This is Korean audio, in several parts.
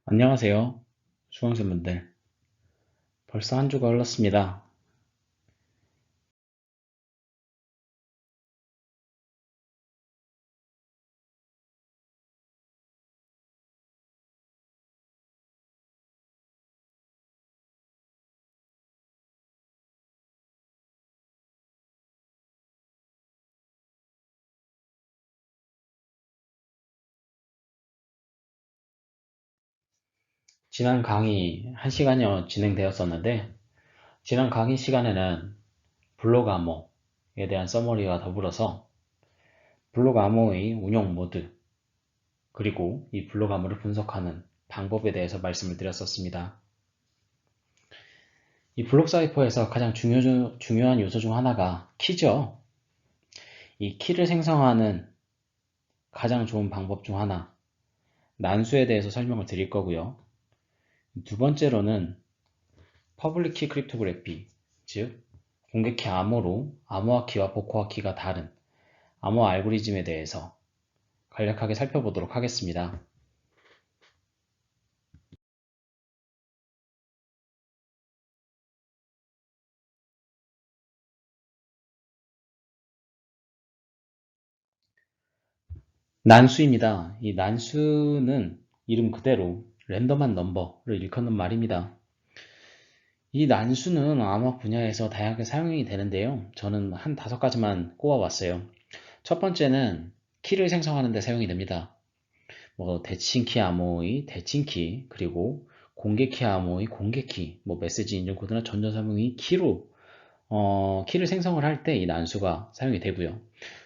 안녕하세요. 수강생분들. 벌써 한 주가 흘렀습니다. 지난 강의 1시간여 진행되었었는데, 지난 강의 시간에는 블록 암호에 대한 서머리와 더불어서 블록 암호의 운용 모드, 그리고 이 블록 암호를 분석하는 방법에 대해서 말씀을 드렸었습니다. 이 블록 사이퍼에서 가장 중요한 요소 중 하나가 키죠. 이 키를 생성하는 가장 좋은 방법 중 하나, 난수에 대해서 설명을 드릴 거고요. 두 번째로는 퍼블릭 키 크립토그래피, 즉 공개키 암호로 암호화 키와 복호화 키가 다른 암호 알고리즘에 대해서 간략하게 살펴보도록 하겠습니다. 난수입니다. 이 난수는 이름 그대로 랜덤한 넘버를 일컫는 말입니다. 이 난수는 암호학 분야에서 다양하게 사용이 되는데요. 저는 한 5가지만 꼽아봤어요. 첫 번째는 키를 생성하는 데 사용이 됩니다. 대칭키 암호의 대칭키, 그리고 공개키 암호의 공개키, 메시지 인증 코드나 전자사명의 키로 키를 생성을 할 때 이 난수가 사용이 되고요.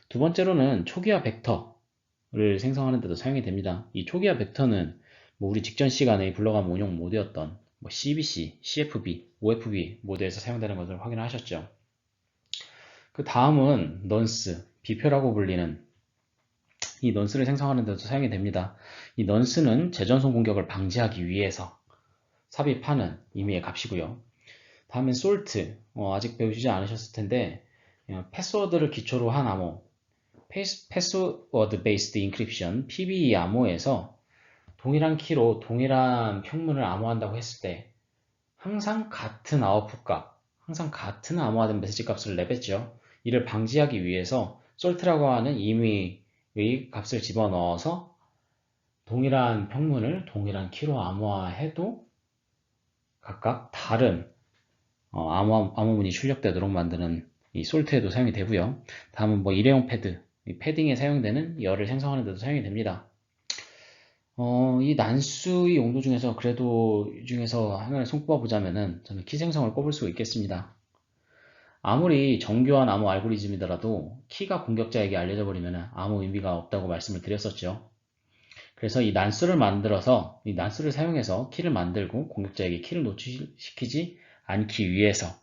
두 번째로는 초기화 벡터를 생성하는 데도 사용이 됩니다. 이 초기화 벡터는 우리 직전 시간에 블록암 운용 모드였던 CBC, CFB, OFB 모드에서 사용되는 것을 확인하셨죠. 그 다음은 넌스, 비표라고 불리는 이 넌스를 생성하는 데도 사용이 됩니다. 이 넌스는 재전송 공격을 방지하기 위해서 삽입하는 의미의 값이고요. 다음엔 솔트, 아직 배우시지 않으셨을 텐데 패스워드를 기초로 한 암호, 패스워드 베이스드 인크립션, PBE 암호에서 동일한 키로 동일한 평문을 암호한다고 했을 때 항상 같은 아웃풋 값, 항상 같은 암호화된 메시지 값을 내뱉죠. 이를 방지하기 위해서 솔트라고 하는 임의의 값을 집어넣어서 동일한 평문을 동일한 키로 암호화해도 각각 다른 암호문이 출력되도록 만드는 이 솔트에도 사용이 되고요. 다음은 일회용 패드, 패딩에 사용되는 열을 생성하는 데도 사용이 됩니다. 이 난수의 용도 중에서 그래도 이 중에서 하나를 손꼽아 보자면은 저는 키 생성을 꼽을 수 있겠습니다. 아무리 정교한 암호 알고리즘이더라도 키가 공격자에게 알려져 버리면 아무 의미가 없다고 말씀을 드렸었죠. 그래서 이 난수를 만들어서 이 난수를 사용해서 키를 만들고 공격자에게 키를 노출시키지 않기 위해서,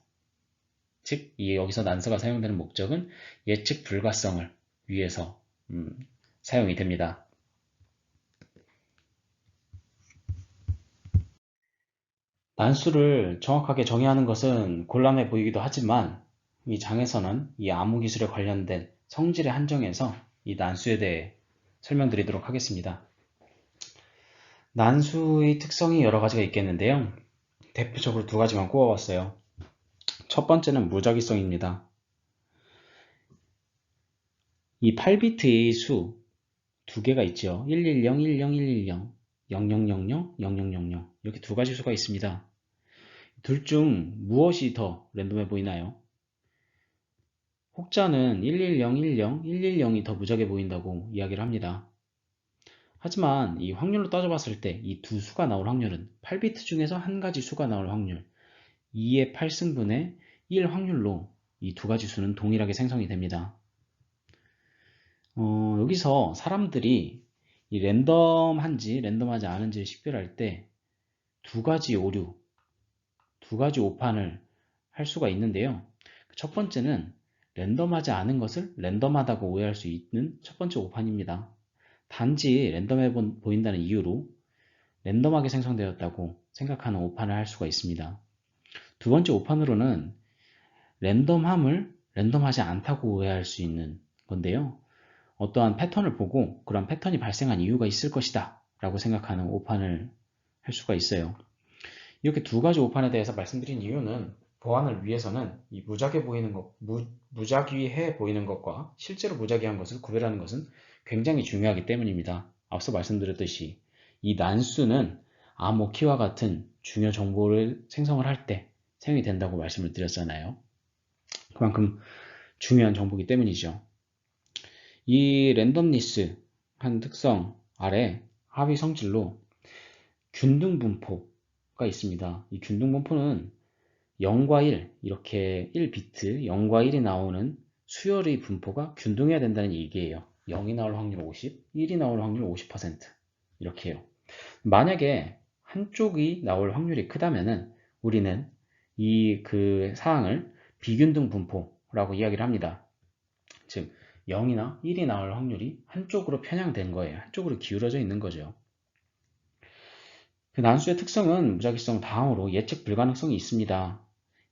즉 여기서 난수가 사용되는 목적은 예측 불가성을 위해서 사용이 됩니다. 난수를 정확하게 정의하는 것은 곤란해 보이기도 하지만 이 장에서는 이 암호 기술에 관련된 성질의 한정에서 이 난수에 대해 설명드리도록 하겠습니다. 난수의 특성이 여러 가지가 있겠는데요. 대표적으로 2가지만 꼽아봤어요. 첫 번째는 무작위성입니다. 이 8비트의 수 2개가 있죠. 110, 10110, 0000, 0000 이렇게 2가지 수가 있습니다. 둘 중 무엇이 더 랜덤해 보이나요? 혹자는 110, 110이 더 무작위 보인다고 이야기를 합니다. 하지만 이 확률로 따져봤을 때 이 두 수가 나올 확률은 8비트 중에서 한 가지 수가 나올 확률 2의 8승분의 1 확률로 이 2가지 수는 동일하게 생성이 됩니다. 여기서 사람들이 이 랜덤한지 랜덤하지 않은지를 식별할 때 2가지 오류, 2가지 오판을 할 수가 있는데요. 첫 번째는 랜덤하지 않은 것을 랜덤하다고 오해할 수 있는 첫 번째 오판입니다. 단지 랜덤해 보인다는 이유로 랜덤하게 생성되었다고 생각하는 오판을 할 수가 있습니다. 두 번째 오판으로는 랜덤함을 랜덤하지 않다고 오해할 수 있는 건데요. 어떠한 패턴을 보고 그런 패턴이 발생한 이유가 있을 것이다 라고 생각하는 오판을 할 수가 있어요. 이렇게 두 가지 오판에 대해서 말씀드린 이유는 보안을 위해서는 이 무작위해 보이는 것과 실제로 무작위한 것을 구별하는 것은 굉장히 중요하기 때문입니다. 앞서 말씀드렸듯이 이 난수는 암호키와 같은 중요 정보를 생성을 할 때 사용이 된다고 말씀을 드렸잖아요. 그만큼 중요한 정보이기 때문이죠. 이 랜덤리스 한 특성 아래 하위 성질로 균등분포가 있습니다. 이 균등분포는 0과 1, 이렇게 1비트 0과 1이 나오는 수열의 분포가 균등해야 된다는 얘기예요. 0이 나올 확률 50, 1이 나올 확률 50%. 이렇게 해요. 만약에 한쪽이 나올 확률이 크다면은 우리는 그 사항을 비균등 분포라고 이야기를 합니다. 즉 0이나 1이 나올 확률이 한쪽으로 편향된 거예요. 한쪽으로 기울어져 있는 거죠. 그 난수의 특성은 무작위성 다음으로 예측 불가능성이 있습니다.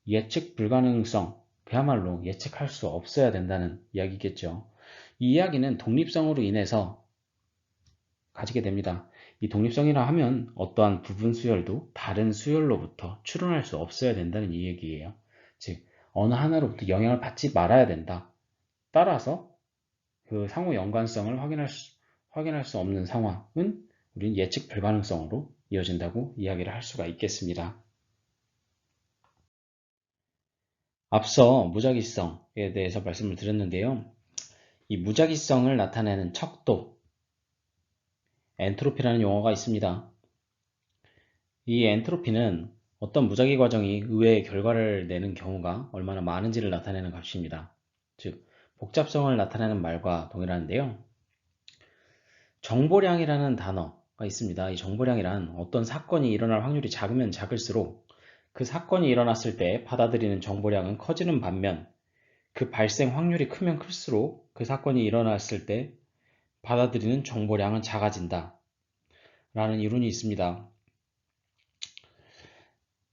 예측 불가능성, 그야말로 예측할 수 없어야 된다는 이야기겠죠. 이 이야기는 독립성으로 인해서 가지게 됩니다. 이 독립성이라 하면 어떠한 부분 수열도 다른 수열로부터 추론할 수 없어야 된다는 이 얘기예요. 즉 어느 하나로부터 영향을 받지 말아야 된다. 따라서 그 상호 연관성을 확인할 수 없는 상황은 우리는 예측 불가능성으로 이어진다고 이야기를 할 수가 있겠습니다. 앞서 무작위성에 대해서 말씀을 드렸는데요. 이 무작위성을 나타내는 척도, 엔트로피라는 용어가 있습니다. 이 엔트로피는 어떤 무작위 과정이 의외의 결과를 내는 경우가 얼마나 많은지를 나타내는 값입니다. 즉, 복잡성을 나타내는 말과 동일한데요. 정보량이라는 단어가 있습니다. 이 정보량이란 어떤 사건이 일어날 확률이 작으면 작을수록 그 사건이 일어났을 때 받아들이는 정보량은 커지는 반면 그 발생 확률이 크면 클수록 그 사건이 일어났을 때 받아들이는 정보량은 작아진다 라는 이론이 있습니다.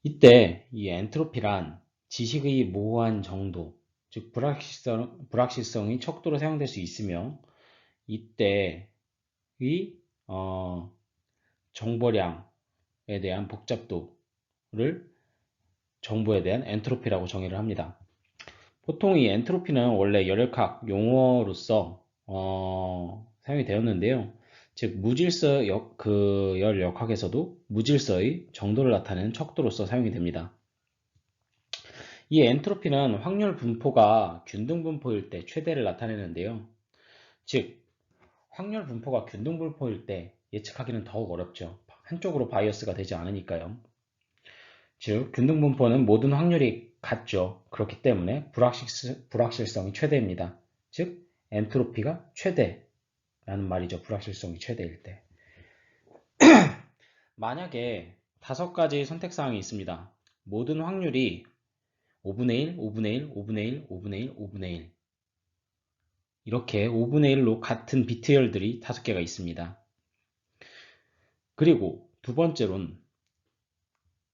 이때 이 엔트로피란 지식의 모호한 정도, 즉 불확실성이 척도로 사용될 수 있으며 이때의 정보량에 대한 복잡도를 정보에 대한 엔트로피라고 정의를 합니다. 보통 이 엔트로피는 원래 열역학 용어로서 사용이 되었는데요. 즉 무질서 열역학에서도 무질서의 정도를 나타내는 척도로서 사용이 됩니다. 이 엔트로피는 확률 분포가 균등 분포일 때 최대를 나타내는데요. 즉 확률 분포가 균등 분포일 때 예측하기는 더욱 어렵죠. 한쪽으로 바이어스가 되지 않으니까요. 즉 균등 분포는 모든 확률이 같죠. 그렇기 때문에 불확실성이 최대입니다. 즉 엔트로피가 최대라는 말이죠. 불확실성이 최대일 때. 만약에 5가지 선택사항이 있습니다. 모든 확률이 5분의 1, 5분의 1, 5분의 1, 5분의 1, 5분의 1 이렇게 5분의 1로 같은 비트열들이 5개가 있습니다. 그리고 두 번째로는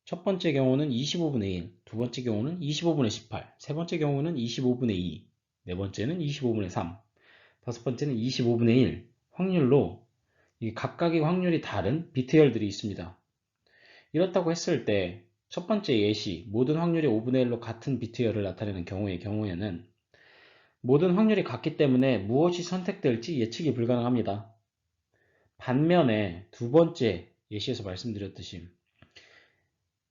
첫 번째 경우는 25분의 1, 두 번째 경우는 25분의 18, 세 번째 경우는 25분의 2, 네 번째는 25분의 3, 다섯 번째는 25분의 1 확률로 각각의 확률이 다른 비트열들이 있습니다. 이렇다고 했을 때 첫 번째 예시, 모든 확률이 5분의 1로 같은 비트열을 나타내는 경우에는 모든 확률이 같기 때문에 무엇이 선택될지 예측이 불가능합니다. 반면에 두 번째 예시에서 말씀드렸듯이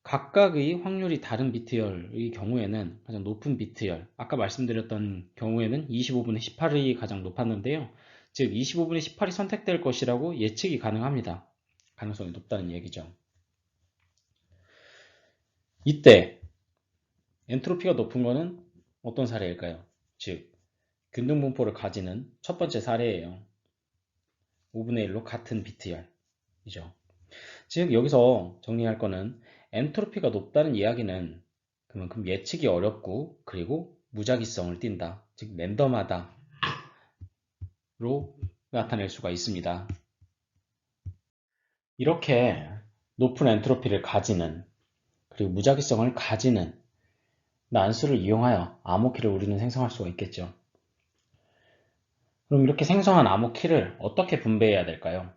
각각의 확률이 다른 비트열의 경우에는 가장 높은 비트열, 아까 말씀드렸던 경우에는 25분의 18이 가장 높았는데요. 즉 25분의 18이 선택될 것이라고 예측이 가능합니다. 가능성이 높다는 얘기죠. 이때 엔트로피가 높은 것은 어떤 사례일까요? 즉 균등분포를 가지는 첫 번째 사례예요. 5분의 1로 같은 비트열이죠. 즉 여기서 정리할 거는 엔트로피가 높다는 이야기는 그만큼 예측이 어렵고 그리고 무작위성을 띈다. 즉 랜덤하다로 나타낼 수가 있습니다. 이렇게 높은 엔트로피를 가지는 그리고 무작위성을 가지는 난수를 이용하여 암호키를 우리는 생성할 수가 있겠죠. 그럼 이렇게 생성한 암호키를 어떻게 분배해야 될까요?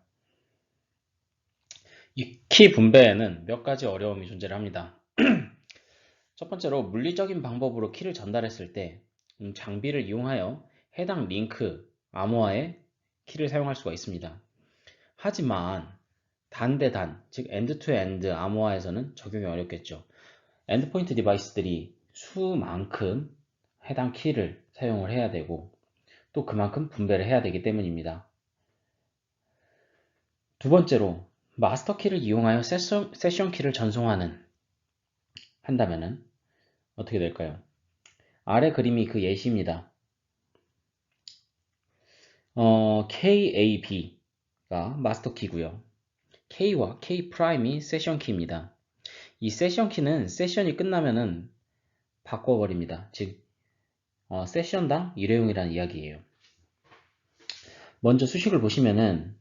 이 키 분배에는 몇 가지 어려움이 존재합니다. 첫 번째로 물리적인 방법으로 키를 전달했을 때 장비를 이용하여 해당 링크, 암호화에 키를 사용할 수가 있습니다. 하지만 단대단, 즉 엔드-투-엔드 암호화에서는 적용이 어렵겠죠. 엔드포인트 디바이스들이 수만큼 해당 키를 사용을 해야 되고 또 그만큼 분배를 해야 되기 때문입니다. 두 번째로 마스터 키를 이용하여 세션 키를 한다면은 어떻게 될까요? 아래 그림이 그 예시입니다. KAB가 마스터 키고요. K와 K 프라임이 세션 키입니다. 이 세션 키는 세션이 끝나면은 바꿔버립니다. 즉, 세션당 일회용이라는 이야기예요. 먼저 수식을 보시면은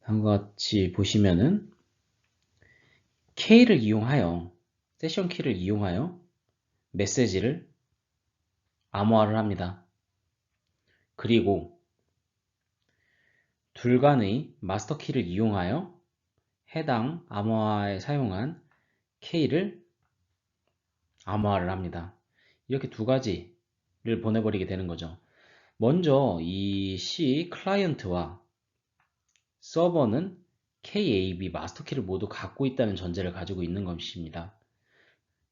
다음과 같이 보시면은 K를 이용하여 세션 키를 이용하여 메시지를 암호화를 합니다. 그리고 둘 간의 마스터 키를 이용하여 해당 암호화에 사용한 K를 암호화를 합니다. 이렇게 두 가지를 보내버리게 되는 거죠. 먼저 이 C 클라이언트와 서버는 KAB 마스터 키를 모두 갖고 있다는 전제를 가지고 있는 것입니다.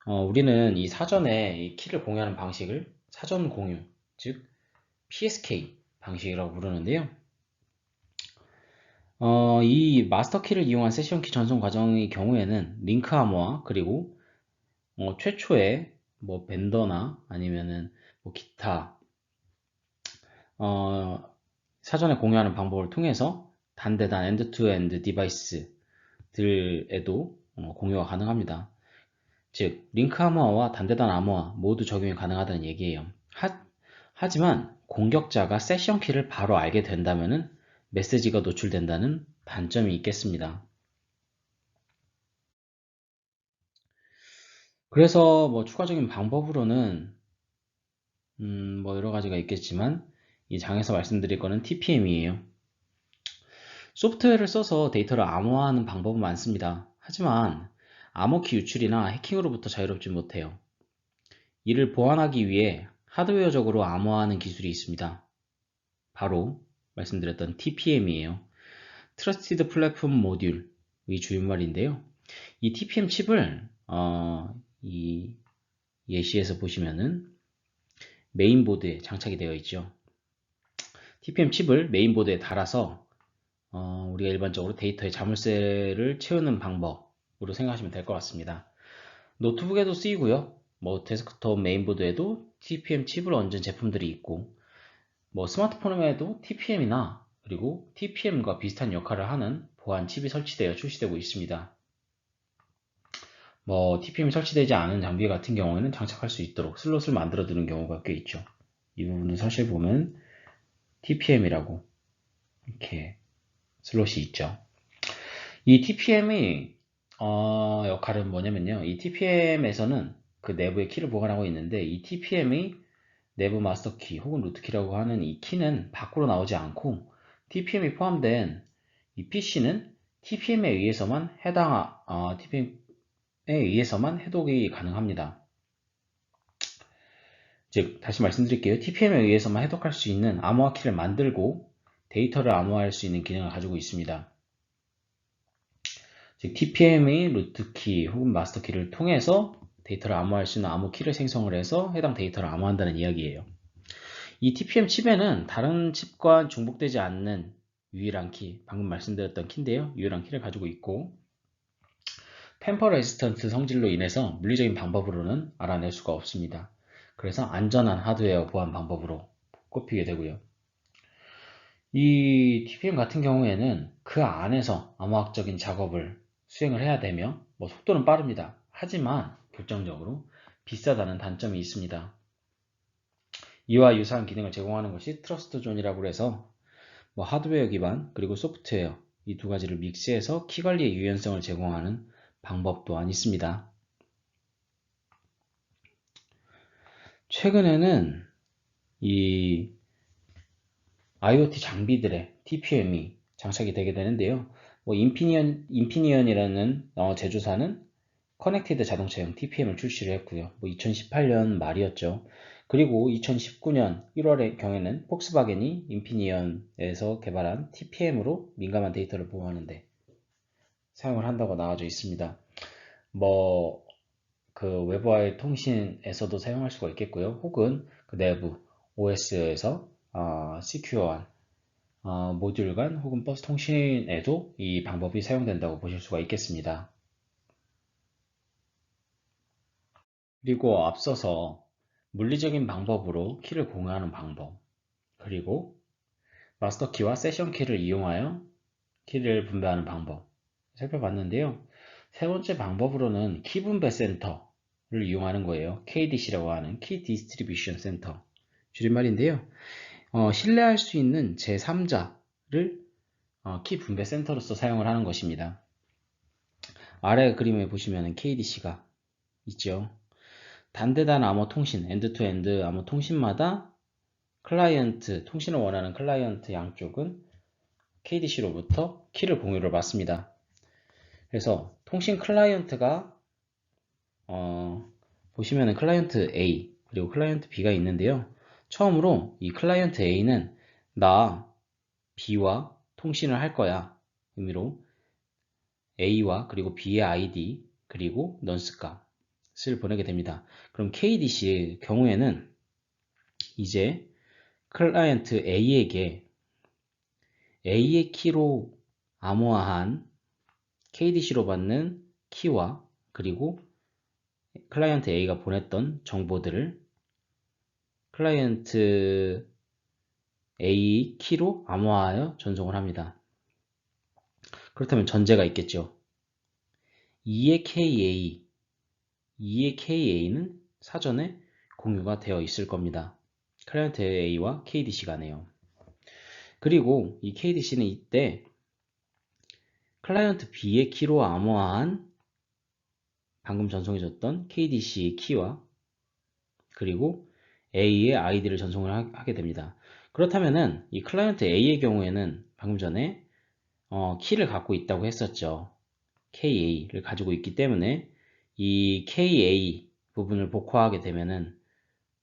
우리는 이 사전에 이 키를 공유하는 방식을 사전 공유, 즉 PSK 방식이라고 부르는데요. 이 마스터 키를 이용한 세션 키 전송 과정의 경우에는 링크 암호화 그리고 최초에 뭐 벤더나 아니면은 뭐 기타 사전에 공유하는 방법을 통해서 단대단 엔드-투-엔드 디바이스들에도 공유가 가능합니다. 즉 링크 암호화와 단대단 암호화 모두 적용이 가능하다는 얘기예요. 하지만 공격자가 세션 키를 바로 알게 된다면 메시지가 노출된다는 단점이 있겠습니다. 그래서 뭐 추가적인 방법으로는 뭐 여러 가지가 있겠지만 이 장에서 말씀드릴 거는 TPM이에요. 소프트웨어를 써서 데이터를 암호화하는 방법은 많습니다. 하지만 암호키 유출이나 해킹으로부터 자유롭지 못해요. 이를 보완하기 위해 하드웨어적으로 암호화하는 기술이 있습니다. 바로 말씀드렸던 TPM이에요. Trusted Platform Module의 줄임말인데요. 이 TPM 칩을 이 예시에서 보시면은 메인보드에 장착이 되어 있죠. TPM 칩을 메인보드에 달아서 우리가 일반적으로 데이터의 자물쇠를 채우는 방법으로 생각하시면 될 것 같습니다. 노트북에도 쓰이고요. 뭐 데스크톱 메인보드에도 TPM 칩을 얹은 제품들이 있고 뭐 스마트폰에도 TPM이나 그리고 TPM과 비슷한 역할을 하는 보안 칩이 설치되어 출시되고 있습니다. 뭐 TPM이 설치되지 않은 장비 같은 경우에는 장착할 수 있도록 슬롯을 만들어 두는 경우가 꽤 있죠. 이 부분은 사실 보면 TPM이라고 이렇게 슬롯이 있죠. 이 TPM의 역할은 뭐냐면요. 이 TPM에서는 그 내부의 키를 보관하고 있는데 이 TPM의 내부 마스터 키 혹은 루트 키라고 하는 이 키는 밖으로 나오지 않고 TPM이 포함된 이 PC는 TPM에 의해서만 TPM에 의해서만 해독이 가능합니다. 즉 다시 말씀드릴게요. TPM에 의해서만 해독할 수 있는 암호화 키를 만들고 데이터를 암호화할 수 있는 기능을 가지고 있습니다. 즉 TPM의 루트키 혹은 마스터키를 통해서 데이터를 암호화할 수 있는 암호키를 생성을 해서 해당 데이터를 암호화한다는 이야기예요. 이 TPM 칩에는 다른 칩과 중복되지 않는 유일한 키, 방금 말씀드렸던 키인데요. 유일한 키를 가지고 있고 템퍼 레지스턴트 성질로 인해서 물리적인 방법으로는 알아낼 수가 없습니다. 그래서 안전한 하드웨어 보안 방법으로 꼽히게 되고요. 이 TPM 같은 경우에는 그 안에서 암호학적인 작업을 수행을 해야 되며 뭐 속도는 빠릅니다. 하지만 결정적으로 비싸다는 단점이 있습니다. 이와 유사한 기능을 제공하는 것이 트러스트존이라고 해서 뭐 하드웨어 기반 그리고 소프트웨어 이 두 가지를 믹스해서 키 관리의 유연성을 제공하는 방법 또한 있습니다. 최근에는 이 IoT 장비들의 TPM이 장착이 되게 되는데요. 뭐 인피니언이라는 제조사는 커넥티드 자동차용 TPM을 출시를 했고요. 뭐 2018년 말이었죠. 그리고 2019년 1월의 경우에는 폭스바겐이 인피니언에서 개발한 TPM으로 민감한 데이터를 보호하는데 사용을 한다고 나와져 있습니다. 뭐 그 외부와의 통신에서도 사용할 수가 있겠고요. 혹은 그 내부 OS에서 시큐어한 모듈 간 혹은 버스 통신에도 이 방법이 사용된다고 보실 수가 있겠습니다. 그리고 앞서서 물리적인 방법으로 키를 공유하는 방법, 그리고 마스터 키와 세션 키를 이용하여 키를 분배하는 방법 살펴봤는데요. 세 번째 방법으로는 키 분배 센터를 이용하는 거예요. KDC라고 하는 키 디스트리뷰션 센터 줄임말인데요. 신뢰할 수 있는 제3자를 키 분배 센터로서 사용을 하는 것입니다. 아래 그림에 보시면 KDC가 있죠. 단대단 암호 통신, 엔드-투-엔드 암호 통신마다 클라이언트, 통신을 원하는 클라이언트 양쪽은 KDC로부터 키를 공유를 받습니다. 그래서 통신 클라이언트가 보시면은 클라이언트 A 그리고 클라이언트 B가 있는데요. 처음으로 이 클라이언트 A는 나 B와 통신을 할 거야 의미로 A와 그리고 B의 ID 그리고 넌스 값을 보내게 됩니다. 그럼 KDC의 경우에는 이제 클라이언트 A에게 A의 키로 암호화한 KDC로 받는 키와 그리고 클라이언트 A가 보냈던 정보들을 클라이언트 A 키로 암호화하여 전송을 합니다. 그렇다면 전제가 있겠죠. 2의 KA는 사전에 공유가 되어 있을 겁니다. 클라이언트 A와 KDC 간에요. 그리고 이 KDC는 이때 클라이언트 B의 키로 암호화한 방금 전송해줬던 KDC의 키와 그리고 A의 아이디를 전송을 하게 됩니다. 그렇다면은 이 클라이언트 A의 경우에는 방금 전에 키를 갖고 있다고 했었죠. KA를 가지고 있기 때문에 이 KA 부분을 복화하게 되면은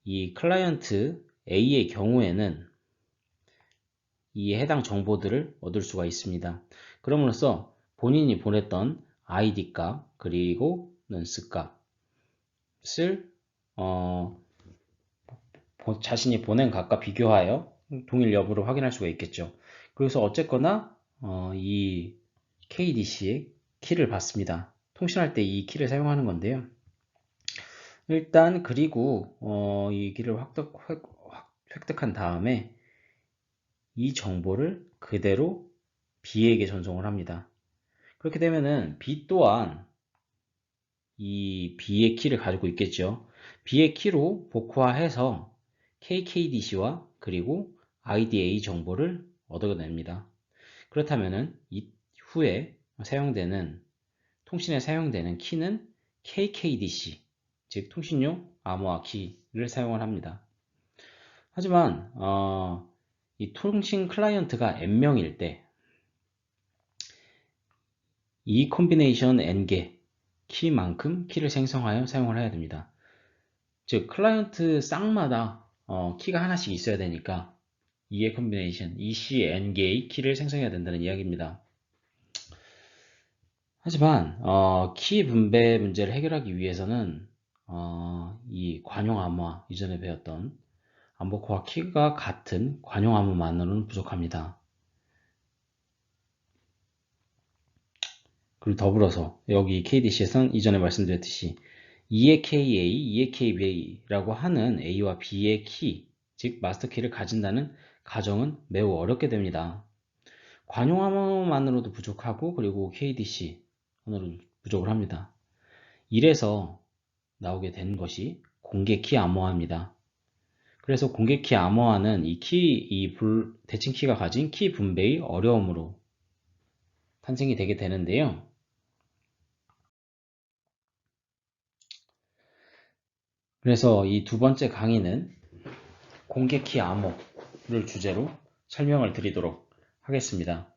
이 클라이언트 A의 경우에는 이 해당 정보들을 얻을 수가 있습니다. 그럼으로써 본인이 보냈던 ID 값 그리고 넌스 값을 자신이 보낸 값과 비교하여 동일 여부를 확인할 수가 있겠죠. 그래서 어쨌거나 이 KDC의 키를 받습니다. 통신할 때 이 키를 사용하는 건데요. 일단 그리고 이 키를 획득한 다음에 이 정보를 그대로 B에게 전송을 합니다. 그렇게 되면은 B 또한 이 B의 키를 가지고 있겠죠. B의 키로 복화해서 KKDC와 그리고 IDA 정보를 얻어냅니다. 그렇다면은 이후에 통신에 사용되는 키는 KKDC, 즉 통신용 암호화 키를 사용을 합니다. 하지만 이 통신 클라이언트가 n명일 때 이 콤비네이션 n개 키만큼 키를 생성하여 사용을 해야 됩니다. 즉 클라이언트 쌍마다 키가 하나씩 있어야 되니까 2의 콤비네이션 EC n개의 키를 생성해야 된다는 이야기입니다. 하지만 키 분배 문제를 해결하기 위해서는 이 관용 암호화, 이전에 배웠던 암호코와 키가 같은 관용 암호만으로는 부족합니다. 그리고 더불어서 여기 KDC에선 이전에 말씀드렸듯이 2의 KA, 2의 KB라고 하는 A와 B의 키, 즉 마스터 키를 가진다는 가정은 매우 어렵게 됩니다. 관용 암호만으로도 부족하고 그리고 KDC만으로도 부족을 합니다. 이래서 나오게 된 것이 공개키 암호화입니다. 그래서 공개키 암호화는 이 대칭 키가 가진 키 분배의 어려움으로 탄생이 되게 되는데요. 그래서 이 두 번째 강의는 공개키 암호를 주제로 설명을 드리도록 하겠습니다.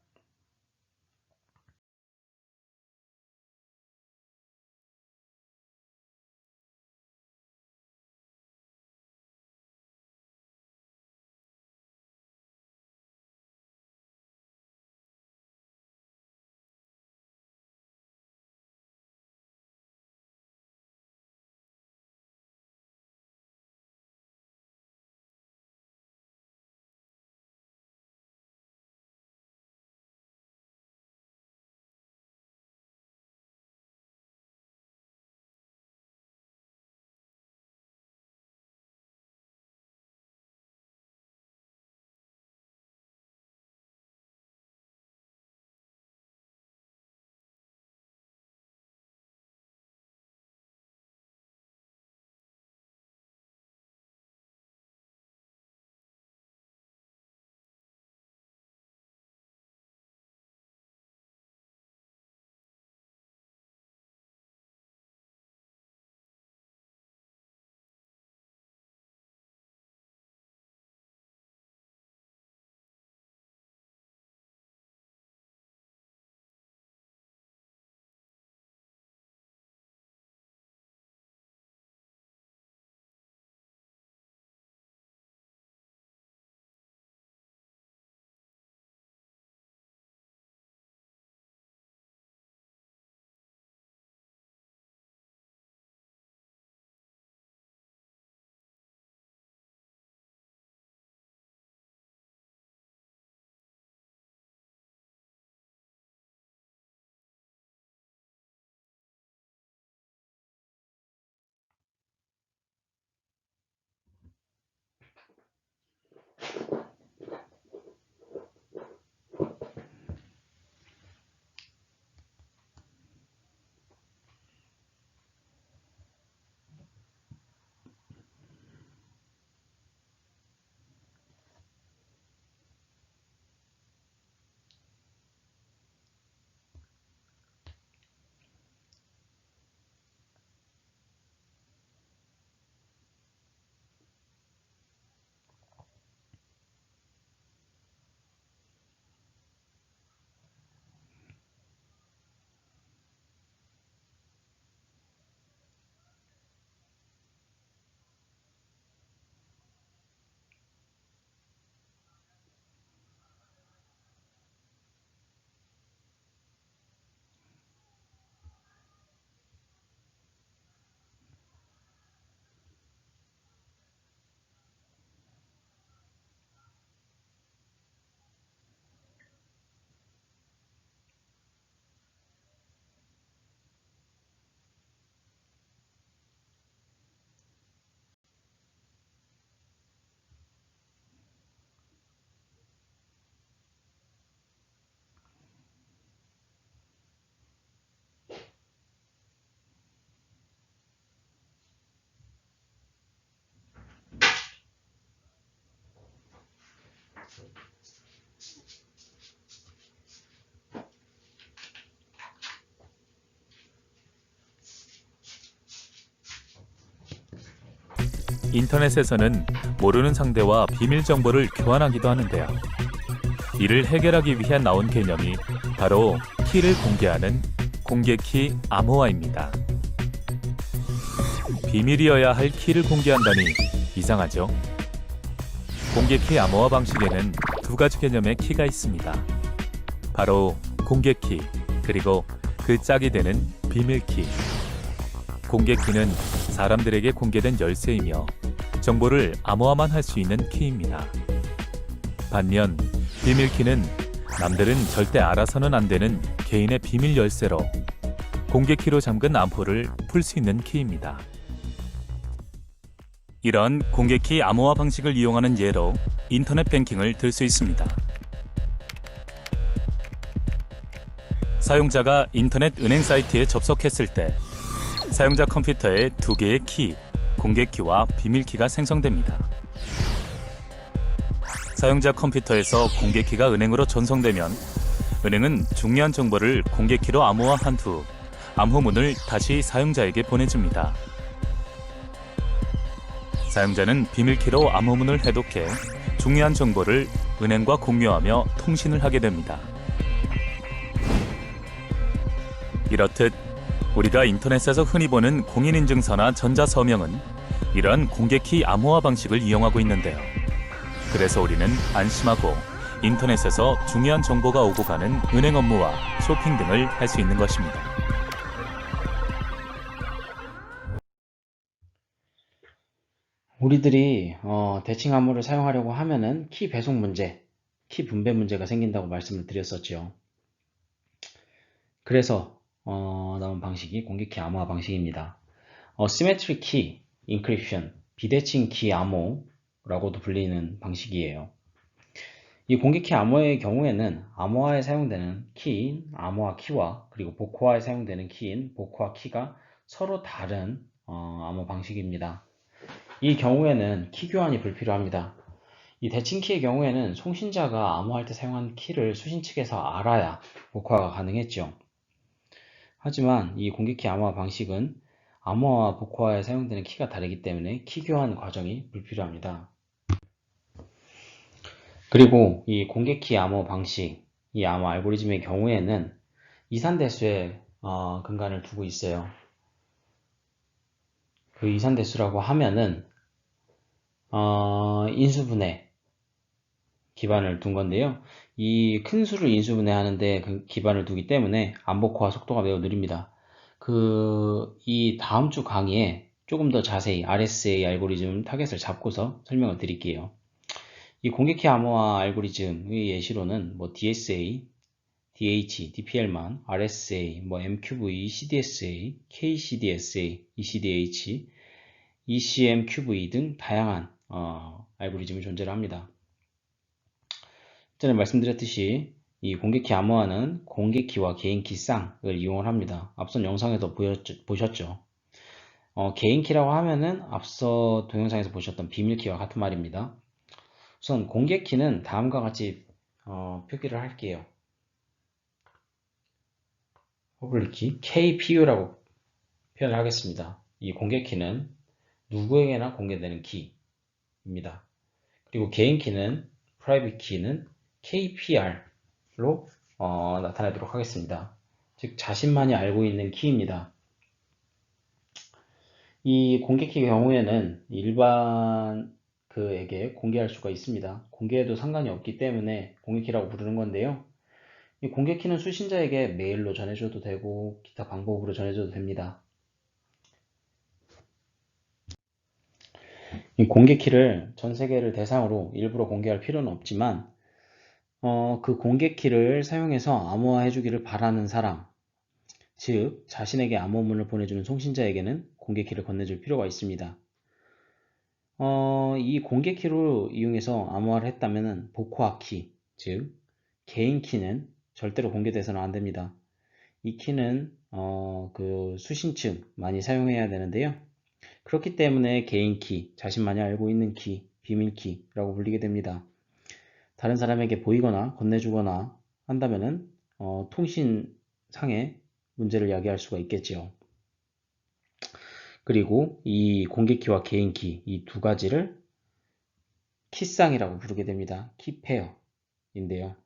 인터넷에서는 모르는 상대와 비밀 정보를 교환하기도 하는데요. 이를 해결하기 위해 나온 개념이 바로 키를 공개하는 공개키 암호화입니다. 비밀이어야 할 키를 공개한다니 이상하죠? 공개키 암호화 방식에는 두 가지 개념의 키가 있습니다. 바로 공개키, 그리고 그 짝이 되는 비밀키. 공개키는 사람들에게 공개된 열쇠이며 정보를 암호화만 할 수 있는 키입니다. 반면 비밀키는 남들은 절대 알아서는 안 되는 개인의 비밀 열쇠로 공개키로 잠근 암호를 풀 수 있는 키입니다. 이런 공개키 암호화 방식을 이용하는 예로 인터넷 뱅킹을 들 수 있습니다. 사용자가 인터넷 은행 사이트에 접속했을 때 사용자 컴퓨터에 두 개의 키, 공개키와 비밀키가 생성됩니다. 사용자 컴퓨터에서 공개키가 은행으로 전송되면 은행은 중요한 정보를 공개키로 암호화한 후 암호문을 다시 사용자에게 보내줍니다. 사용자는 비밀키로 암호문을 해독해 중요한 정보를 은행과 공유하며 통신을 하게 됩니다. 이렇듯 우리가 인터넷에서 흔히 보는 공인인증서나 전자서명은 이러한 공개키 암호화 방식을 이용하고 있는데요. 그래서 우리는 안심하고 인터넷에서 중요한 정보가 오고 가는 은행 업무와 쇼핑 등을 할 수 있는 것입니다. 우리들이 대칭 암호를 사용하려고 하면은 키 배속 문제, 키 분배 문제가 생긴다고 말씀을 드렸었죠. 그래서 나온 방식이 공개키 암호화 방식입니다. Symmetric Key Encryption, 비대칭 키 암호라고도 불리는 방식이에요. 이 공개키 암호의 경우에는 암호화에 사용되는 키인 암호화 키와 그리고 복호화에 사용되는 키인 복호화 키가 서로 다른 암호 방식입니다. 이 경우에는 키 교환이 불필요합니다. 이 대칭 키의 경우에는 송신자가 암호할 때 사용한 키를 수신 측에서 알아야 복호화가 가능했죠. 하지만 이 공개키 암호화 방식은 암호화와 복호화에 사용되는 키가 다르기 때문에 키 교환 과정이 불필요합니다. 그리고 이 공개키 암호 방식, 이 암호 알고리즘의 경우에는 이산대수에 근간을 두고 있어요. 그 이산대수라고 하면은 인수분해 기반을 둔 건데요. 이 큰 수를 인수분해하는데 기반을 두기 때문에 암복호화 속도가 매우 느립니다. 이 다음 주 강의에 조금 더 자세히 RSA 알고리즘 타겟을 잡고서 설명을 드릴게요. 이 공개키 암호화 알고리즘의 예시로는 DSA, DH, DPL만, RSA, MQV, CDSA, KCDSA, ECDH, ECMQV 등 다양한 알고리즘이 존재를 합니다. 전에 말씀드렸듯이 이 공개키 암호화는 공개키와 개인키 쌍을 이용을 합니다. 앞선 영상에도 보셨죠? 개인키라고 하면은 앞서 동영상에서 보셨던 비밀키와 같은 말입니다. 우선 공개키는 다음과 같이 표기를 할게요. 퍼블릭키 KPU라고 표현을 하겠습니다. 이 공개키는 누구에게나 공개되는 키입니다. 그리고 개인키는 프라이빗 키는 KPR로 나타내도록 하겠습니다. 즉 자신만이 알고 있는 키입니다. 이 공개키의 경우에는 일반 그에게 공개할 수가 있습니다. 공개해도 상관이 없기 때문에 공개키라고 부르는 건데요. 이 공개키는 수신자에게 메일로 전해줘도 되고 기타 방법으로 전해줘도 됩니다. 이 공개키를 전 세계를 대상으로 일부러 공개할 필요는 없지만 그 공개키를 사용해서 암호화해 주기를 바라는 사람, 즉 자신에게 암호문을 보내주는 송신자에게는 공개키를 건네줄 필요가 있습니다. 이 공개키로 이용해서 암호화를 했다면 복호화 키, 즉 개인키는 절대로 공개돼서는 안 됩니다. 이 키는 그 수신 측 많이 사용해야 되는데요. 그렇기 때문에 개인키, 자신만이 알고 있는 키, 비밀키라고 불리게 됩니다. 다른 사람에게 보이거나 건네주거나 한다면은 통신상의 문제를 야기할 수가 있겠죠. 그리고 이 공개키와 개인키 이 두 가지를 키쌍이라고 부르게 됩니다. 키페어인데요.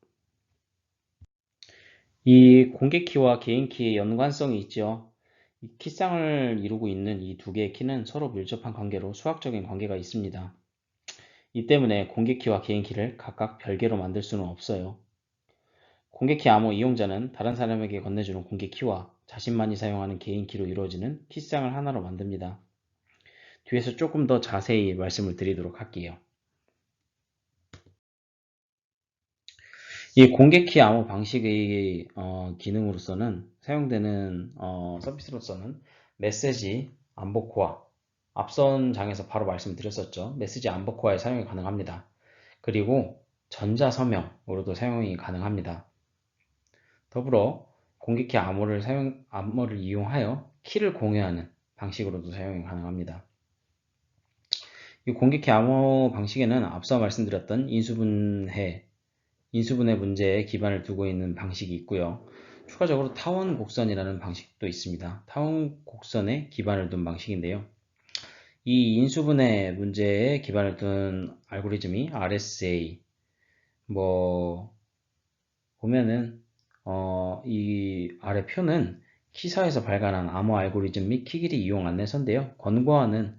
이 공개키와 개인키의 연관성이 있죠. 이 키쌍을 이루고 있는 이 두 개의 키는 서로 밀접한 관계로 수학적인 관계가 있습니다. 이 때문에 공개키와 개인키를 각각 별개로 만들 수는 없어요. 공개키 암호 이용자는 다른 사람에게 건네주는 공개키와 자신만이 사용하는 개인키로 이루어지는 키쌍을 하나로 만듭니다. 뒤에서 조금 더 자세히 말씀을 드리도록 할게요. 이 공개키 암호 방식의 기능으로서는 사용되는 서비스로서는 메시지 암복호화, 앞선 장에서 바로 말씀드렸었죠. 메시지 암복호화에 사용이 가능합니다. 그리고 전자서명으로도 사용이 가능합니다. 더불어 공개키 암호를 이용하여 키를 공유하는 방식으로도 사용이 가능합니다. 이 공개키 암호 방식에는 앞서 말씀드렸던 인수분해 문제에 기반을 두고 있는 방식이 있고요. 추가적으로 타원 곡선이라는 방식도 있습니다. 타원 곡선에 기반을 둔 방식인데요. 이 인수분해 문제에 기반을 둔 알고리즘이 RSA, 뭐 보면은 이 아래 표는 키사에서 발간한 암호 알고리즘 및 키길이 이용 안내서인데요. 권고하는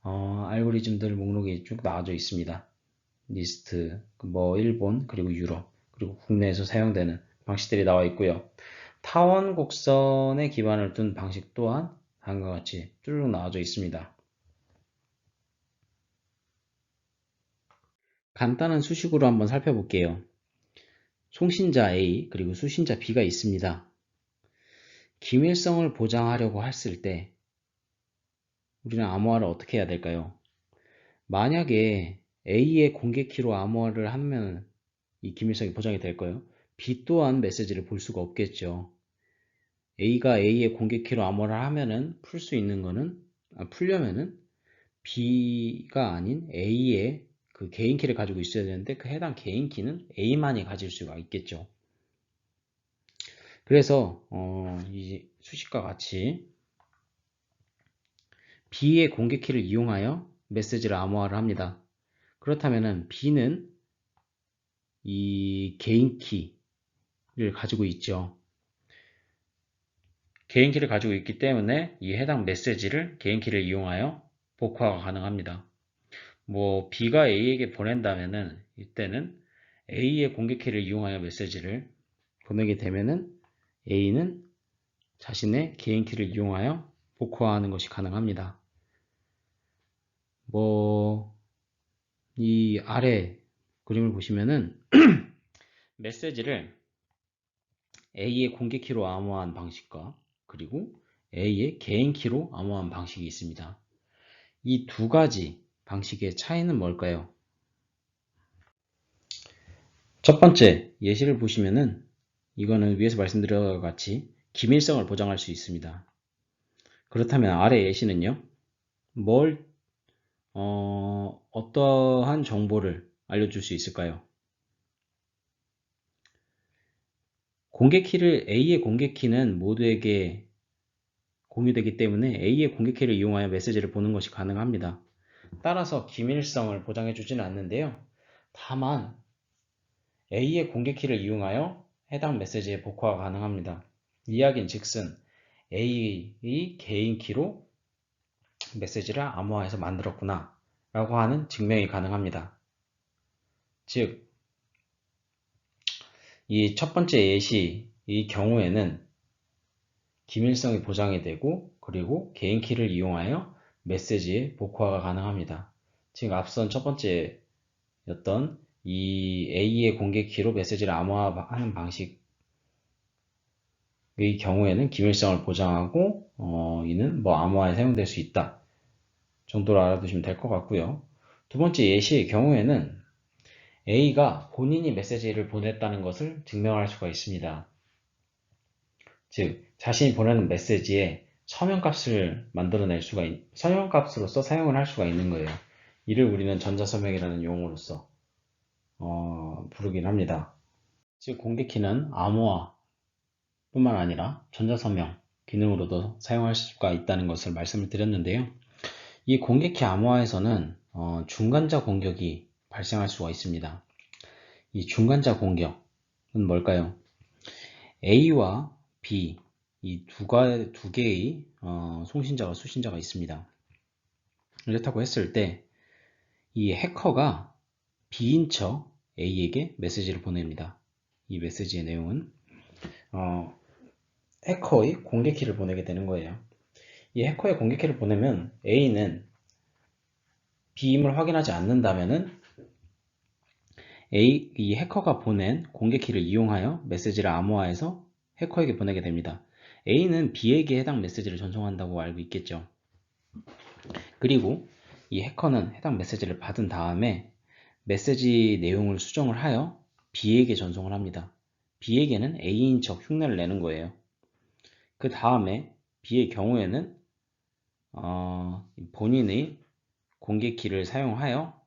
알고리즘들 목록이 쭉 나와져 있습니다. 리스트, 뭐 일본, 그리고 유럽, 그리고 국내에서 사용되는 방식들이 나와 있고요. 타원 곡선에 기반을 둔 방식 또한 다음과 같이 쭉 나와져 있습니다. 간단한 수식으로 한번 살펴볼게요. 송신자 A 그리고 수신자 B가 있습니다. 기밀성을 보장하려고 했을 때 우리는 암호화를 어떻게 해야 될까요? 만약에 A의 공개키로 암호화를 하면 이 기밀성이 보장이 될까요? B 또한 메시지를 볼 수가 없겠죠. A가 A의 공개키로 암호화를 하면은 풀 수 있는 거는 풀려면은 B가 아닌 A의 그 개인키를 가지고 있어야 되는데 그 해당 개인키는 A만이 가질 수가 있겠죠. 그래서 이 수식과 같이 B의 공개키를 이용하여 메시지를 암호화를 합니다. 그렇다면은 B는 이 개인키를 가지고 있죠. 개인키를 가지고 있기 때문에 이 해당 메시지를 개인키를 이용하여 복화가 가능합니다. 뭐 B가 A에게 보낸다면은 이때는 A의 공개키를 이용하여 메시지를 보내게 되면은 A는 자신의 개인키를 이용하여 복화하는 것이 가능합니다. 뭐 이 아래 그림을 보시면은 메시지를 A의 공개키로 암호화한 방식과 그리고 A의 개인키로 암호화한 방식이 있습니다. 이 두 가지 방식의 차이는 뭘까요? 첫 번째 예시를 보시면은 이거는 위에서 말씀드린 것 같이 기밀성을 보장할 수 있습니다. 그렇다면 아래 예시는요, 어떠한 정보를 알려줄 수 있을까요? A의 공개키는 모두에게 공유되기 때문에 A의 공개키를 이용하여 메시지를 보는 것이 가능합니다. 따라서 기밀성을 보장해 주지는 않는데요. 다만 A의 공개키를 이용하여 해당 메시지의 복화가 가능합니다. 이야기는 즉슨 A의 개인키로 메시지를 암호화해서 만들었구나 라고 하는 증명이 가능합니다. 즉, 이 첫 번째 예시의 경우에는 기밀성이 보장이 되고 그리고 개인키를 이용하여 메시지의 복화가 가능합니다. 즉 앞선 첫 번째였던 이 A의 공개키로 메시지를 암호화하는 방식의 경우에는 기밀성을 보장하고 이는 뭐 암호화에 사용될 수 있다 정도로 알아두시면 될 것 같고요. 두 번째 예시의 경우에는 A가 본인이 메시지를 보냈다는 것을 증명할 수가 있습니다. 즉 자신이 보내는 메시지에 서명값을 만들어낼 수가 서명값으로서 사용을 할 수가 있는 거예요. 이를 우리는 전자서명이라는 용어로서 부르긴 합니다. 즉 공개키는 암호화 뿐만 아니라 전자서명 기능으로도 사용할 수가 있다는 것을 말씀을 드렸는데요. 이 공개키 암호화에서는 중간자 공격이 발생할 수가 있습니다. 이 중간자 공격은 뭘까요? A와 B 이 두 개의 송신자와 수신자가 있습니다. 이렇다고 했을 때 이 해커가 B인 척 A에게 메시지를 보냅니다. 이 메시지의 내용은 해커의 공개키를 보내게 되는 거예요. 이 해커의 공개키를 보내면 A는 B임을 확인하지 않는다면은 이 해커가 보낸 공개키를 이용하여 메시지를 암호화해서 해커에게 보내게 됩니다. A는 B에게 해당 메시지를 전송한다고 알고 있겠죠. 그리고 이 해커는 해당 메시지를 받은 다음에 메시지 내용을 수정을 하여 B에게 전송을 합니다. B에게는 A인 척 흉내를 내는 거예요. 그 다음에 B의 경우에는 본인의 공개키를 사용하여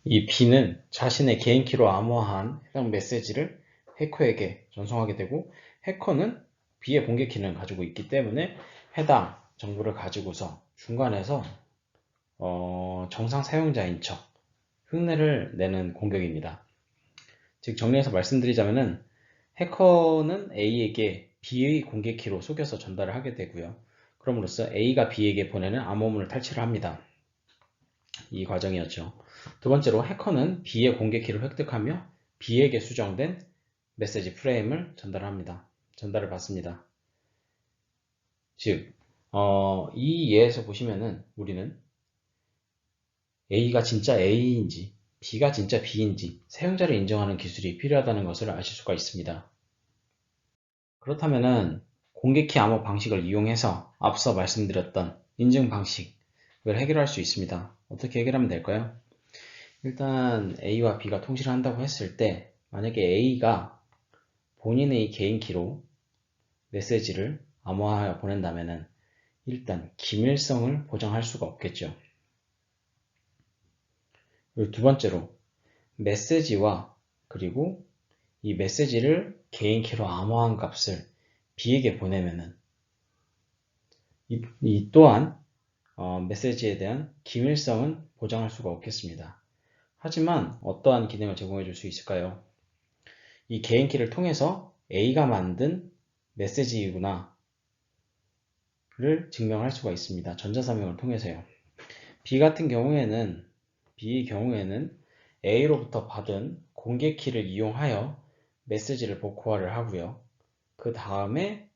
이 B는 자신의 개인키로 암호화한 해당 메시지를 해커에게 전송하게 되고 해커는 B의 공개키는 가지고 있기 때문에 해당 정보를 가지고서 중간에서 정상 사용자인 척 흉내를 내는 공격입니다. 즉 정리해서 말씀드리자면은 해커는 A에게 B의 공개키로 속여서 전달을 하게 되고요. 그럼으로써 A가 B에게 보내는 암호문을 탈취를 합니다. 이 과정이었죠. 두 번째로 해커는 B의 공개키를 획득하며 B에게 수정된 메시지 프레임을 전달을 받습니다. 즉, 이 예에서 보시면은 우리는 A가 진짜 A인지 B가 진짜 B인지 사용자를 인정하는 기술이 필요하다는 것을 아실 수가 있습니다. 그렇다면은 공개키 암호 방식을 이용해서 앞서 말씀드렸던 인증 방식을 해결할 수 있습니다. 어떻게 해결하면 될까요? 일단 A와 B가 통신을 한다고 했을 때 만약에 A가 본인의 개인키로 메시지를 암호화하여 보낸다면은 일단 기밀성을 보장할 수가 없겠죠. 그리고 두 번째로 메시지와 그리고 이 메시지를 개인키로 암호한 값을 B에게 보내면은 이 또한 메시지에 대한 기밀성은 보장할 수가 없겠습니다. 하지만 어떠한 기능을 제공해 줄 수 있을까요? 이 개인키를 통해서 A가 만든 메시지이구나 를 증명할 수가 있습니다. 전자사명을 통해서요. B의 경우에는 A로부터 받은 공개키를 이용하여 메시지를 복호화를 하고요. 그 다음에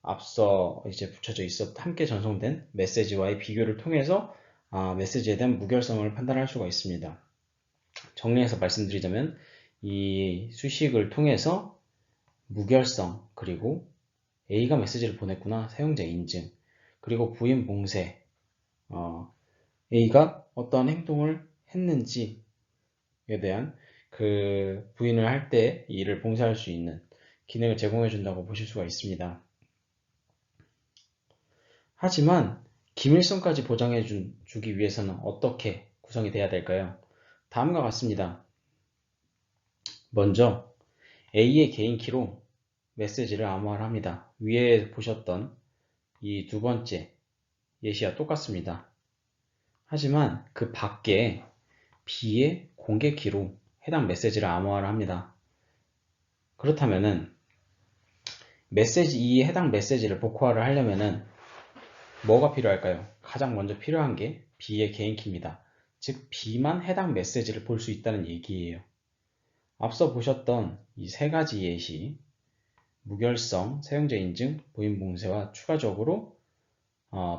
앞서 이제 붙여져 함께 전송된 메시지와의 비교를 통해서 메시지에 대한 무결성을 판단할 수가 있습니다. 정리해서 말씀드리자면 이 수식을 통해서 무결성 그리고 A가 메시지를 보냈구나 사용자 인증 그리고 부인 봉쇄 A가 어떠한 행동을 했는지에 대한 그 부인을 할 때 이를 봉쇄할 수 있는 기능을 제공해 준다고 보실 수가 있습니다. 하지만 기밀성까지 보장해 주기 위해서는 어떻게 구성이 돼야 될까요? 다음과 같습니다. 먼저 A의 개인키로 메시지를 암호화를 합니다. 위에 보셨던 이 두 번째 예시와 똑같습니다. 하지만 그 밖에 B의 공개키로 해당 메시지를 암호화를 합니다. 그렇다면은 이 해당 메시지를 복호화를 하려면은 뭐가 필요할까요? 가장 먼저 필요한 게 B의 개인키입니다. 즉 B만 해당 메시지를 볼 수 있다는 얘기예요. 앞서 보셨던 이 세 가지 예시 무결성, 사용자 인증, 부인 봉쇄와 추가적으로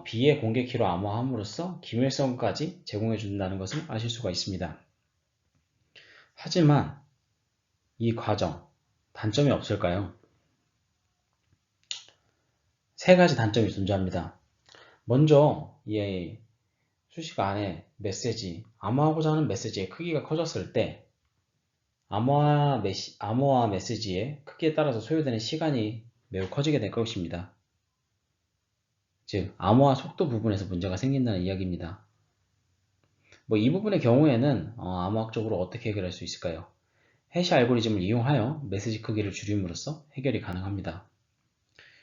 B의 공개키로 암호화함으로써 기밀성까지 제공해 준다는 것을 아실 수가 있습니다. 하지만 이 과정 단점이 없을까요? 세 가지 단점이 존재합니다. 먼저 이 수식 안에 암호하고자 하는 메시지의 크기가 커졌을 때 암호화 메시지의 크기에 따라서 소요되는 시간이 매우 커지게 될 것입니다. 즉 암호화 속도 부분에서 문제가 생긴다는 이야기입니다. 이 부분의 경우에는 암호학적으로 어떻게 해결할 수 있을까요? 해시 알고리즘을 이용하여 메시지 크기를 줄임으로써 해결이 가능합니다.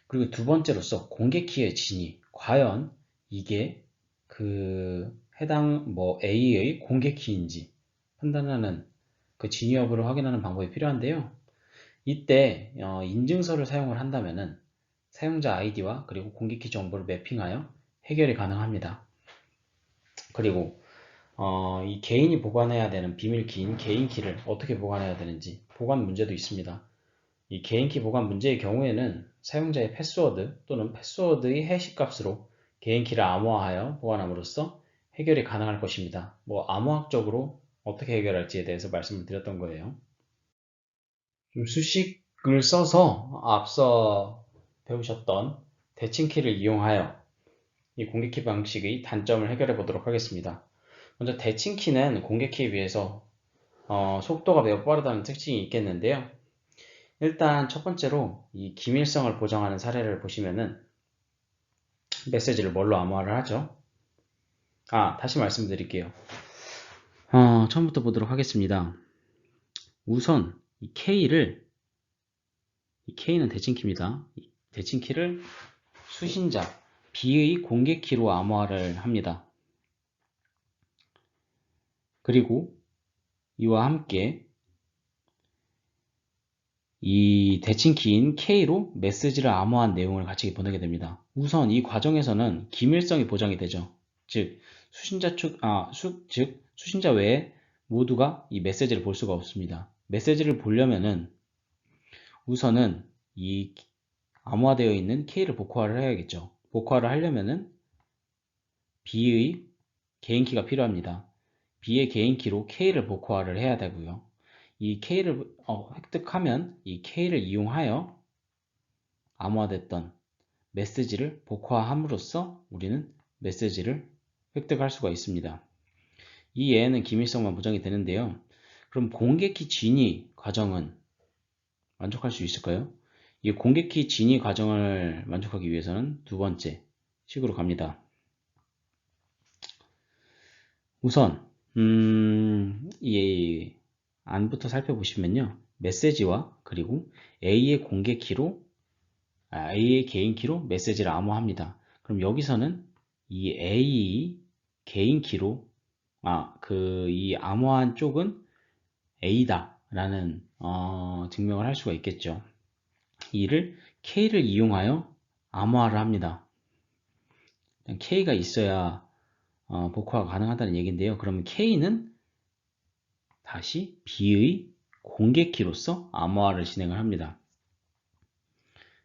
그리고 두 번째로서 공개키의 진위, 과연 이게 그 해당 A의 공개키인지 판단하는 그 진위 여부를 확인하는 방법이 필요한데요. 이때 인증서를 사용을 한다면은 사용자 아이디와 그리고 공개키 정보를 매핑하여 해결이 가능합니다. 그리고 이 개인이 보관해야 되는 비밀키인 개인키를 어떻게 보관해야 되는지 보관 문제도 있습니다. 이 개인키 보관 문제의 경우에는 사용자의 패스워드 또는 패스워드의 해시 값으로 개인키를 암호화하여 보관함으로써 해결이 가능할 것입니다. 암호학적으로 어떻게 해결할지에 대해서 말씀을 드렸던 거예요. 좀 수식을 써서 앞서 배우셨던 대칭키를 이용하여 이 공개키 방식의 단점을 해결해 보도록 하겠습니다. 먼저 대칭키는 공개키에 비해서 속도가 매우 빠르다는 특징이 있겠는데요. 일단 첫 번째로 이 기밀성을 보장하는 사례를 보시면은 메시지를 뭘로 암호화를 하죠? 다시 말씀드릴게요. 처음부터 보도록 하겠습니다. 우선 이 K는 대칭키입니다. 이 대칭키를 수신자 B의 공개 키로 암호화를 합니다. 그리고 이와 함께 이 대칭키인 K로 메시지를 암호화한 내용을 같이 보내게 됩니다. 우선 이 과정에서는 기밀성이 보장이 되죠. 즉 수신자 외에 모두가 이 메시지를 볼 수가 없습니다. 메시지를 보려면은 우선은 이 암호화되어 있는 K를 복호화를 해야겠죠. 복호화를 하려면은 B의 개인키가 필요합니다. B의 개인키로 K를 복호화를 해야 되고요. 이 K를 획득하면 이 K를 이용하여 암호화됐던 메시지를 복호화함으로써 우리는 메시지를 획득할 수가 있습니다. 이 예에는 기밀성만 보장이 되는데요. 그럼 공개키 진위 과정은 만족할 수 있을까요? 이 공개키 진위 과정을 만족하기 위해서는 두 번째 식으로 갑니다. 우선 이 안부터 살펴보시면요. 메시지와 그리고 A의 공개키로 A의 개인키로 메시지를 암호합니다. 그럼 여기서는 이 A 개인키로 이 암호한 쪽은 A다 라는 증명을 할 수가 있겠죠. 이를 K를 이용하여 암호화를 합니다. K가 있어야 복호화가 가능하다는 얘기인데요. 그러면 K는 다시 B의 공개키로서 암호화를 진행을 합니다.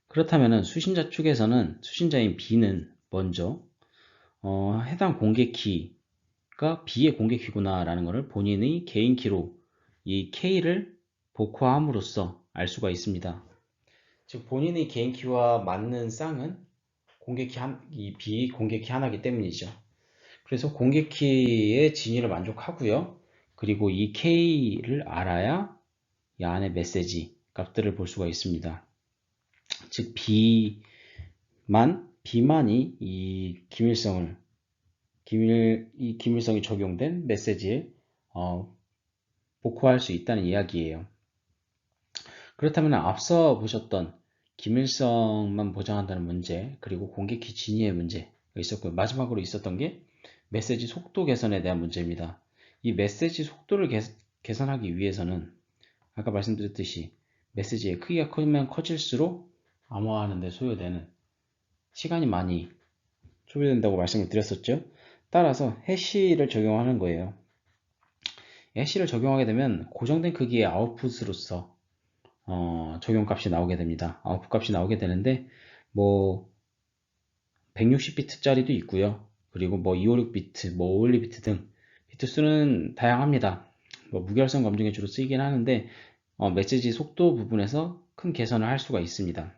그렇다면 수신자 측에서는 수신자인 B는 먼저 해당 공개키가 B의 공개키구나 라는 것을 본인의 개인키로 이 K를 복호함으로써 알 수가 있습니다. 즉 본인의 개인키와 맞는 쌍은 이 B 공개키 하나이기 때문이죠. 그래서 공개키의 진위를 만족하고요. 그리고 이 K를 알아야 이 안에 메시지 값들을 볼 수가 있습니다. 즉 B만이 이 기밀성이 적용된 메시지에 복호할 수 있다는 이야기예요. 그렇다면 앞서 보셨던 기밀성만 보장한다는 문제, 그리고 공개키 진위의 문제가 있었고요. 마지막으로 있었던 게 메시지 속도 개선에 대한 문제입니다. 이 메시지 속도를 개선하기 위해서는 아까 말씀드렸듯이 메시지의 크기가 크면 커질수록 암호화하는 데 소요되는 시간이 많이 소요된다고 말씀을 드렸었죠. 따라서 해시를 적용하는 거예요. 해시를 적용하게 되면 고정된 크기의 아웃풋으로서 적용값이 나오게 됩니다. 아웃풋 값이 나오게 되는데 뭐 160비트짜리도 있고요. 그리고 뭐 256비트, 뭐 512비트 등 비트 수는 다양합니다. 뭐 무결성 검증에 주로 쓰이긴 하는데 메시지 속도 부분에서 큰 개선을 할 수가 있습니다.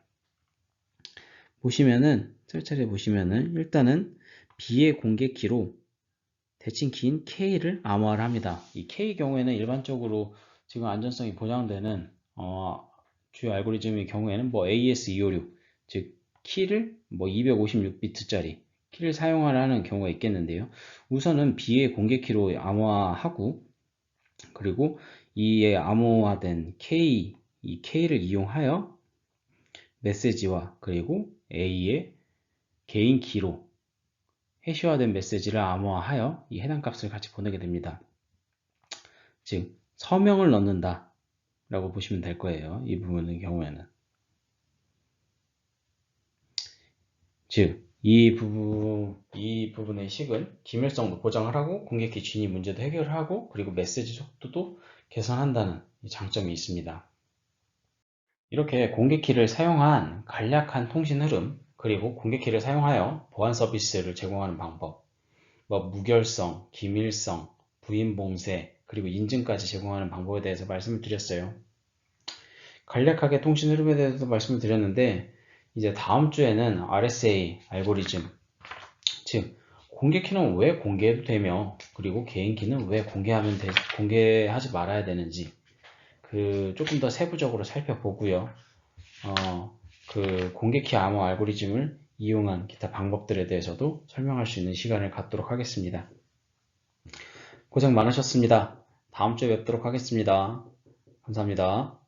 보시면은 짤짤이 보시면은 일단은 B의 공개키로 대칭키인 K를 암호화를 합니다. 이 K 경우에는 일반적으로 지금 안전성이 보장되는 주요 알고리즘의 경우에는 뭐 AES256 즉 키를 뭐 256비트짜리 키를 사용하라는 경우가 있겠는데요. 우선은 B의 공개키로 암호화하고 그리고 이에 암호화된 이 K를 이용하여 메시지와 그리고 A의 개인 키로 해시화된 메시지를 암호화하여 이 해당 값을 같이 보내게 됩니다. 즉 서명을 넣는다 라고 보시면 될 거예요. 이 부분의 경우에는 즉 이 부분의 식은 기밀성도 보장을 하고 공개키 진위 문제도 해결을 하고 그리고 메시지 속도도 개선한다는 장점이 있습니다. 이렇게 공개키를 사용한 간략한 통신 흐름 그리고 공개키를 사용하여 보안 서비스를 제공하는 방법 뭐 무결성, 기밀성, 부인봉쇄 그리고 인증까지 제공하는 방법에 대해서 말씀을 드렸어요. 간략하게 통신 흐름에 대해서 말씀을 드렸는데 이제 다음 주에는 RSA 알고리즘 즉 공개키는 왜 공개해도 되며 그리고 개인키는 왜 공개하지 말아야 되는지 조금 더 세부적으로 살펴보고요. 공개키 암호 알고리즘을 이용한 기타 방법들에 대해서도 설명할 수 있는 시간을 갖도록 하겠습니다. 고생 많으셨습니다. 다음 주에 뵙도록 하겠습니다. 감사합니다.